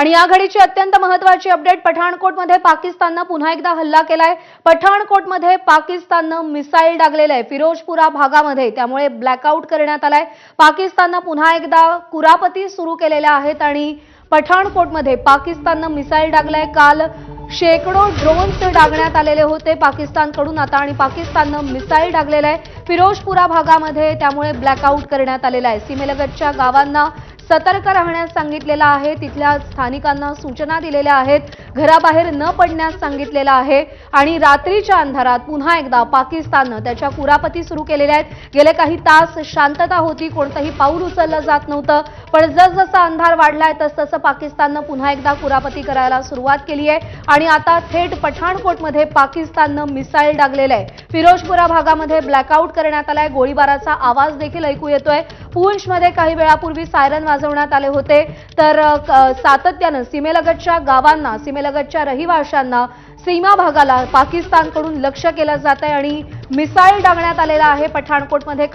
आणि या घडीची अत्यंत महत्त्वाची अपडेट पठाणकोटमध्ये पाकिस्तानने पुन्हा एकदा हल्ला केलाय। पठाणकोटमध्ये पाकिस्तानने मिसाईल डागलेलं आहे फिरोजपुरा भागामध्ये, त्यामुळे ब्लॅकआउट करण्यात आलाय। पाकिस्तानने पुन्हा एकदा कुरापती सुरू केलेल्या आहेत आणि पठाणकोटमध्ये पाकिस्तानने मिसाईल डागलाय। काल शेकडो ड्रोन्स डागण्यात आलेले होते पाकिस्तानकडून आता, आणि पाकिस्तानने मिसाईल डागलेलं आहे फिरोजपुरा भागामध्ये, त्यामुळे ब्लॅकआउट करण्यात आलेला आहे। सीमेलगतच्या गावांना सतर्क राहण्यास सांगितलेलं आहे, तिथल्या स्थानिकांना सूचना दिलेल्या आहेत, घराबाहेर न पडण्यास सांगितलेलं आहे। आणि रात्रीच्या अंधारात पुन्हा एकदा पाकिस्तानने त्याच्या कुरापती सुरू केलेल्या आहेत। गेले काही तास शांतता होती, कोणतंही पाऊल उचललं जात नव्हतं, पण जसजसा अंधार वाढलाय तसतसं पाकिस्तानने पुन्हा एकदा कुरापती करायला सुरुवात केली आहे। आणि आता थेट पठाणकोटमध्ये पाकिस्तानने मिसाईल डागलेलं आहे। फिरोजपुरा भागामध्ये ब्लॅकआउट करण्यात आलाय, गोळीबाराचा आवाज देखील ऐकू येतोय। पूंछमध्ये काही वेळापूर्वी सायरन वाजवण्यात आले होते, तर सातत्याने सीमेलगतच्या गावांना, सीमेलगतच्या रहिवाशांना, सीमा भागाला पाकिस्तानकडून लक्ष्य केलं जात आहे आणि मिसाईल डागण्यात आलेला आहे पठाणकोटमध्ये।